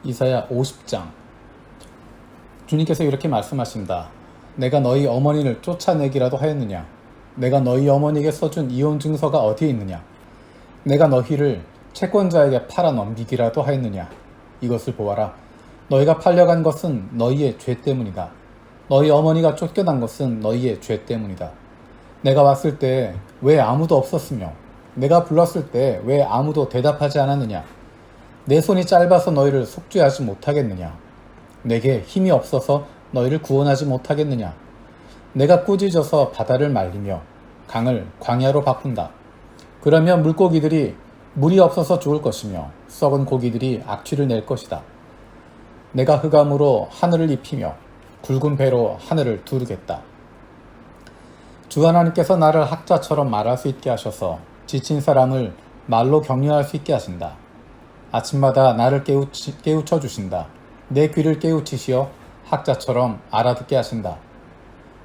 이사야 50장. 주님께서 이렇게 말씀하신다. 내가 너희 어머니를 쫓아내기라도 하였느냐? 내가 너희 어머니에게 써준 이혼 증서가 어디에 있느냐? 내가 너희를 채권자에게 팔아 넘기기라도 하였느냐? 이것을 보아라. 너희가 팔려간 것은 너희의 죄 때문이다. 너희 어머니가 쫓겨난 것은 너희의 죄 때문이다. 내가 왔을 때 왜 아무도 없었으며 내가 불렀을 때 왜 아무도 대답하지 않았느냐? 내 손이 짧아서 너희를 속죄하지 못하겠느냐? 내게 힘이 없어서 너희를 구원하지 못하겠느냐? 내가 꾸짖어서 바다를 말리며 강을 광야로 바꾼다. 그러면 물고기들이 물이 없어서 죽을 것이며 썩은 고기들이 악취를 낼 것이다. 내가 흑암으로 하늘을 입히며 굵은 배로 하늘을 두르겠다. 주 하나님께서 나를 학자처럼 말할 수 있게 하셔서 지친 사람을 말로 격려할 수 있게 하신다. 아침마다 나를 깨우쳐 주신다. 내 귀를 깨우치시어 학자처럼 알아듣게 하신다.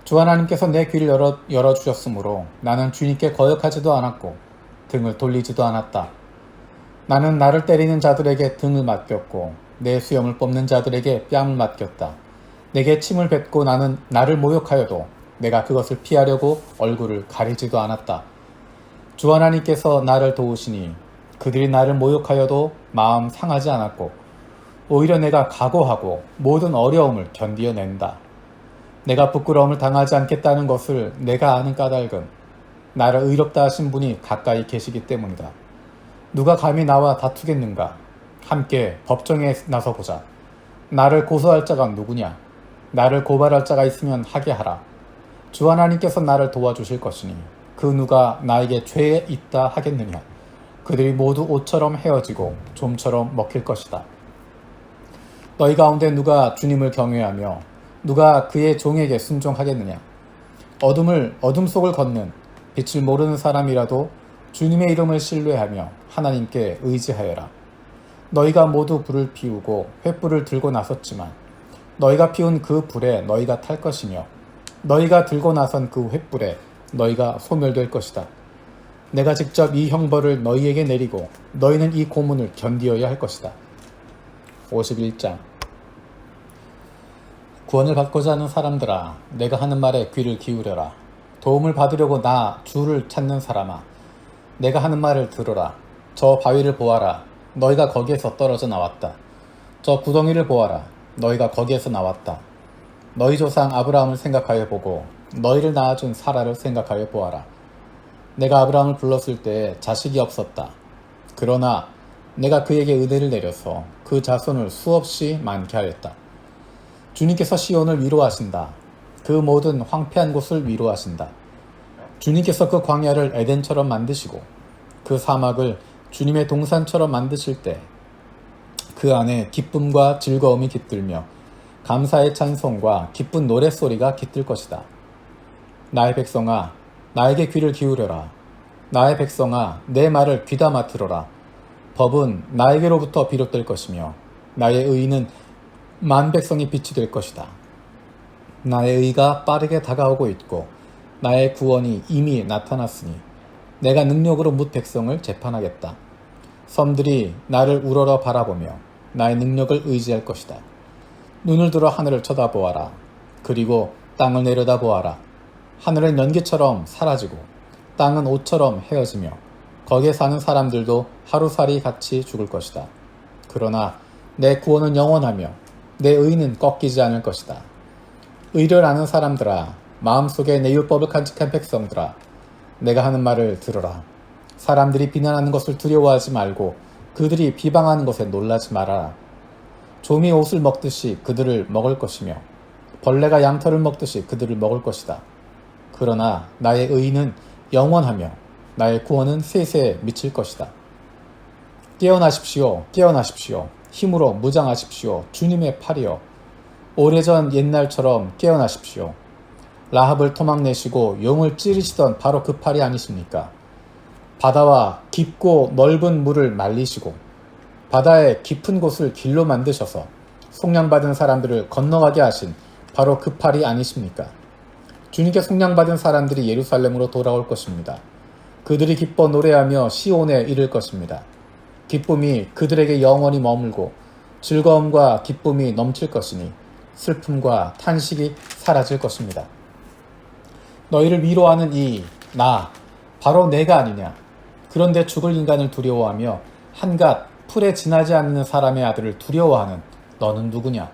주 하나님께서 내 귀를 열어주셨으므로 나는 주님께 거역하지도 않았고 등을 돌리지도 않았다. 나는 나를 때리는 자들에게 등을 맡겼고 내 수염을 뽑는 자들에게 뺨을 맡겼다. 내게 침을 뱉고 나를 모욕하여도 내가 그것을 피하려고 얼굴을 가리지도 않았다. 주 하나님께서 나를 도우시니 그들이 나를 모욕하여도 마음 상하지 않았고 오히려 내가 각오하고 모든 어려움을 견디어낸다. 내가 부끄러움을 당하지 않겠다는 것을 내가 아는 까닭은 나를 의롭다 하신 분이 가까이 계시기 때문이다. 누가 감히 나와 다투겠는가? 함께 법정에 나서보자. 나를 고소할 자가 누구냐? 나를 고발할 자가 있으면 하게 하라. 주 하나님께서 나를 도와주실 것이니 그 누가 나에게 죄에 있다 하겠느냐? 그들이 모두 옷처럼 헤어지고 좀처럼 먹힐 것이다. 너희 가운데 누가 주님을 경외하며 누가 그의 종에게 순종하겠느냐? 어둠 속을 걷는 빛을 모르는 사람이라도 주님의 이름을 신뢰하며 하나님께 의지하여라. 너희가 모두 불을 피우고 횃불을 들고 나섰지만 너희가 피운 그 불에 너희가 탈 것이며 너희가 들고 나선 그 횃불에 너희가 소멸될 것이다. 내가 직접 이 형벌을 너희에게 내리고 너희는 이 고문을 견디어야 할 것이다. 51장. 구원을 받고자 하는 사람들아, 내가 하는 말에 귀를 기울여라. 도움을 받으려고 나 주를 찾는 사람아, 내가 하는 말을 들어라. 저 바위를 보아라. 너희가 거기에서 떨어져 나왔다. 저 구덩이를 보아라. 너희가 거기에서 나왔다. 너희 조상 아브라함을 생각하여 보고 너희를 낳아준 사라를 생각하여 보아라. 내가 아브라함을 불렀을 때 자식이 없었다. 그러나 내가 그에게 은혜를 내려서 그 자손을 수없이 많게 하였다. 주님께서 시온을 위로하신다. 그 모든 황폐한 곳을 위로하신다. 주님께서 그 광야를 에덴처럼 만드시고 그 사막을 주님의 동산처럼 만드실 때 그 안에 기쁨과 즐거움이 깃들며 감사의 찬송과 기쁜 노랫소리가 깃들 것이다. 나의 백성아, 나에게 귀를 기울여라. 나의 백성아, 내 말을 귀담아 들어라. 법은 나에게로부터 비롯될 것이며 나의 의는 만 백성이 빛이 될 것이다. 나의 의가 빠르게 다가오고 있고 나의 구원이 이미 나타났으니 내가 능력으로 뭇 백성을 재판하겠다. 섬들이 나를 우러러 바라보며 나의 능력을 의지할 것이다. 눈을 들어 하늘을 쳐다보아라. 그리고 땅을 내려다보아라. 하늘은 연기처럼 사라지고 땅은 옷처럼 헤어지며 거기에 사는 사람들도 하루살이 같이 죽을 것이다. 그러나 내 구원은 영원하며 내 의는 꺾이지 않을 것이다. 의를 아는 사람들아, 마음속에 내 율법을 간직한 백성들아, 내가 하는 말을 들어라. 사람들이 비난하는 것을 두려워하지 말고 그들이 비방하는 것에 놀라지 말아라. 좀이 옷을 먹듯이 그들을 먹을 것이며 벌레가 양털을 먹듯이 그들을 먹을 것이다. 그러나 나의 의는 영원하며 나의 구원은 세세에 미칠 것이다. 깨어나십시오. 깨어나십시오. 힘으로 무장하십시오. 주님의 팔이여. 오래전 옛날처럼 깨어나십시오. 라합을 토막내시고 용을 찌르시던 바로 그 팔이 아니십니까? 바다와 깊고 넓은 물을 말리시고 바다의 깊은 곳을 길로 만드셔서 속량받은 사람들을 건너가게 하신 바로 그 팔이 아니십니까? 주님께 속량받은 사람들이 예루살렘으로 돌아올 것입니다. 그들이 기뻐 노래하며 시온에 이를 것입니다. 기쁨이 그들에게 영원히 머물고 즐거움과 기쁨이 넘칠 것이니 슬픔과 탄식이 사라질 것입니다. 너희를 위로하는 이 나, 바로 내가 아니냐. 그런데 죽을 인간을 두려워하며 한갓 풀에 지나지 않는 사람의 아들을 두려워하는 너는 누구냐?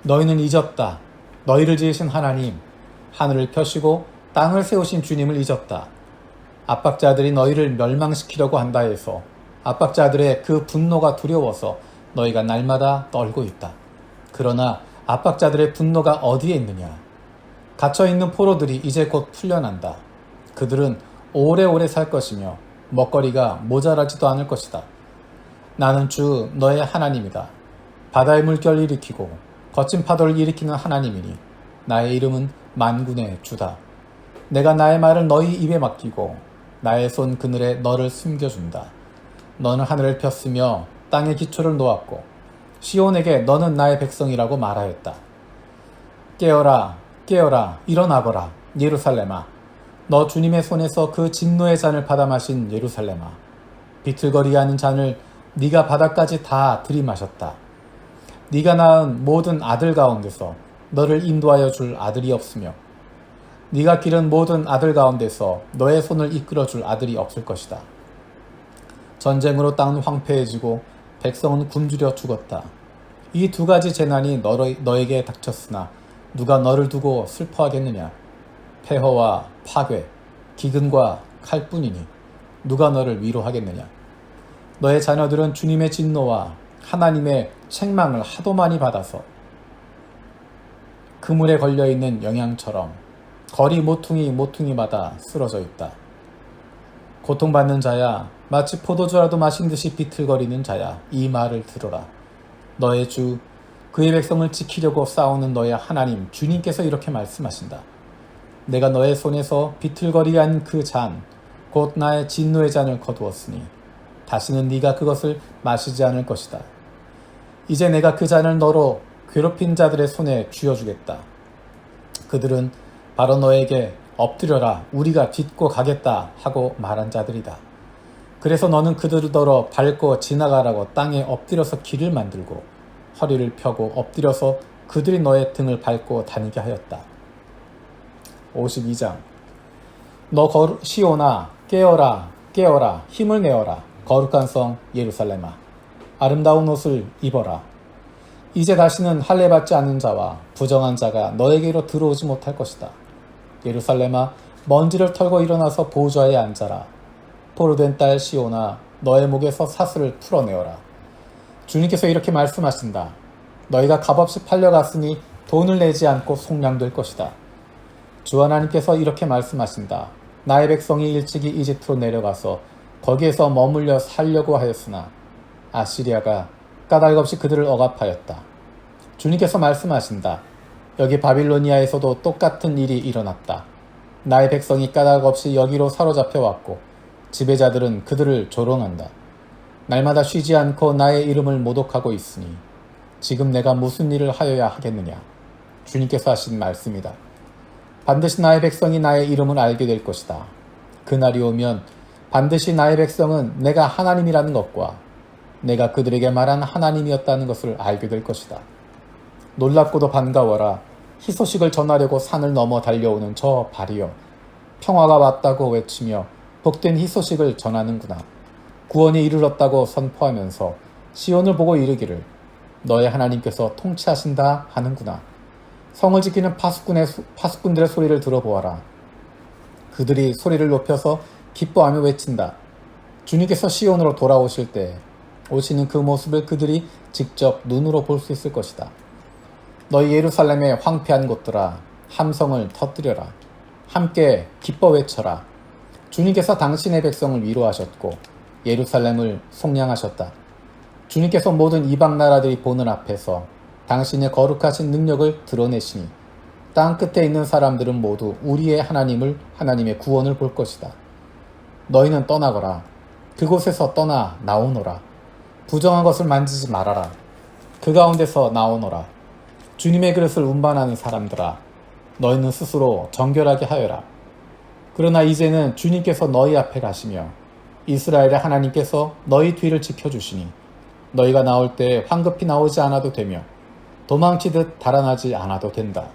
너희는 잊었다. 너희를 지으신 하나님, 하늘을 펴시고 땅을 세우신 주님을 잊었다. 압박자들이 너희를 멸망시키려고 한다 해서 압박자들의 그 분노가 두려워서 너희가 날마다 떨고 있다. 그러나 압박자들의 분노가 어디에 있느냐? 갇혀있는 포로들이 이제 곧 풀려난다. 그들은 오래오래 살 것이며 먹거리가 모자라지도 않을 것이다. 나는 주 너의 하나님이다. 바다의 물결을 일으키고 거친 파도를 일으키는 하나님이니 나의 이름은 만군의 주다. 내가 나의 말을 너희 입에 맡기고 나의 손 그늘에 너를 숨겨준다. 너는 하늘을 폈으며 땅의 기초를 놓았고 시온에게 너는 나의 백성이라고 말하였다. 깨어라, 깨어라, 일어나거라, 예루살렘아. 너 주님의 손에서 그 진노의 잔을 받아 마신 예루살렘아. 비틀거리게 하는 잔을 네가 바닥까지 다 들이마셨다. 네가 낳은 모든 아들 가운데서 너를 인도하여 줄 아들이 없으며 네가 기른 모든 아들 가운데서 너의 손을 이끌어 줄 아들이 없을 것이다. 전쟁으로 땅은 황폐해지고 백성은 굶주려 죽었다. 이 두 가지 재난이 너에게 닥쳤으나 누가 너를 두고 슬퍼하겠느냐? 폐허와 파괴, 기근과 칼뿐이니 누가 너를 위로하겠느냐? 너의 자녀들은 주님의 진노와 하나님의 책망을 하도 많이 받아서 그물에 걸려있는 영양처럼 거리 모퉁이마다 쓰러져 있다. 고통받는 자야, 마치 포도주라도 마신 듯이 비틀거리는 자야, 이 말을 들어라. 너의 주, 그의 백성을 지키려고 싸우는 너의 하나님 주님께서 이렇게 말씀하신다. 내가 너의 손에서 비틀거리게 한 그 잔, 곧 나의 진노의 잔을 거두었으니 다시는 네가 그것을 마시지 않을 것이다. 이제 내가 그 잔을 너로 괴롭힌 자들의 손에 쥐어주겠다. 그들은 바로 너에게 엎드려라, 우리가 딛고 가겠다 하고 말한 자들이다. 그래서 너는 그들더러 밟고 지나가라고 땅에 엎드려서 길을 만들고 허리를 펴고 엎드려서 그들이 너의 등을 밟고 다니게 하였다. 52장. 너 시온아, 깨어라, 깨어라, 힘을 내어라. 거룩한 성 예루살렘아, 아름다운 옷을 입어라. 이제 다시는 할례받지 않는 자와 부정한 자가 너에게로 들어오지 못할 것이다. 예루살렘아, 먼지를 털고 일어나서 보좌에 앉아라. 포로된 딸 시온아, 너의 목에서 사슬을 풀어내어라. 주님께서 이렇게 말씀하신다. 너희가 값없이 팔려갔으니 돈을 내지 않고 속량될 것이다. 주 하나님께서 이렇게 말씀하신다. 나의 백성이 일찍이 이집트로 내려가서 거기에서 머물려 살려고 하였으나 아시리아가 까닭없이 그들을 억압하였다. 주님께서 말씀하신다. 여기 바빌로니아에서도 똑같은 일이 일어났다. 나의 백성이 까닭없이 여기로 사로잡혀 왔고 지배자들은 그들을 조롱한다. 날마다 쉬지 않고 나의 이름을 모독하고 있으니 지금 내가 무슨 일을 하여야 하겠느냐. 주님께서 하신 말씀이다. 반드시 나의 백성이 나의 이름을 알게 될 것이다. 그날이 오면 반드시 나의 백성은 내가 하나님이라는 것과 내가 그들에게 말한 하나님이었다는 것을 알게 될 것이다. 놀랍고도 반가워라. 희소식을 전하려고 산을 넘어 달려오는 저 발이여. 평화가 왔다고 외치며 복된 희소식을 전하는구나. 구원이 이르렀다고 선포하면서 시온을 보고 이르기를 너의 하나님께서 통치하신다 하는구나. 성을 지키는 파수꾼들의 소리를 들어보아라. 그들이 소리를 높여서 기뻐하며 외친다. 주님께서 시온으로 돌아오실 때 오시는 그 모습을 그들이 직접 눈으로 볼 수 있을 것이다. 너희 예루살렘의 황폐한 곳들아, 함성을 터뜨려라. 함께 기뻐 외쳐라. 주님께서 당신의 백성을 위로하셨고 예루살렘을 속량하셨다. 주님께서 모든 이방 나라들이 보는 앞에서 당신의 거룩하신 능력을 드러내시니 땅 끝에 있는 사람들은 모두 우리의 하나님의 구원을 볼 것이다. 너희는 떠나거라. 그곳에서 떠나 나오너라. 부정한 것을 만지지 말아라. 그 가운데서 나오너라. 주님의 그릇을 운반하는 사람들아, 너희는 스스로 정결하게 하여라. 그러나 이제는 주님께서 너희 앞에 가시며 이스라엘의 하나님께서 너희 뒤를 지켜주시니 너희가 나올 때 황급히 나오지 않아도 되며 도망치듯 달아나지 않아도 된다.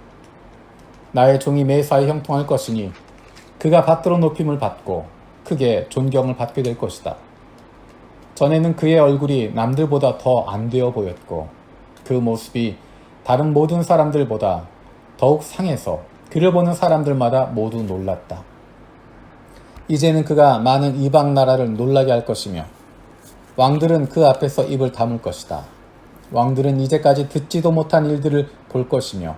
나의 종이 매사에 형통할 것이니 그가 받들어 높임을 받고 크게 존경을 받게 될 것이다. 전에는 그의 얼굴이 남들보다 더 안 되어 보였고 그 모습이 다른 모든 사람들보다 더욱 상해서 그를 보는 사람들마다 모두 놀랐다. 이제는 그가 많은 이방 나라를 놀라게 할 것이며 왕들은 그 앞에서 입을 다물 것이다. 왕들은 이제까지 듣지도 못한 일들을 볼 것이며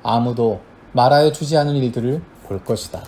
아무도 말하여 주지 않은 일들을 볼 것이다.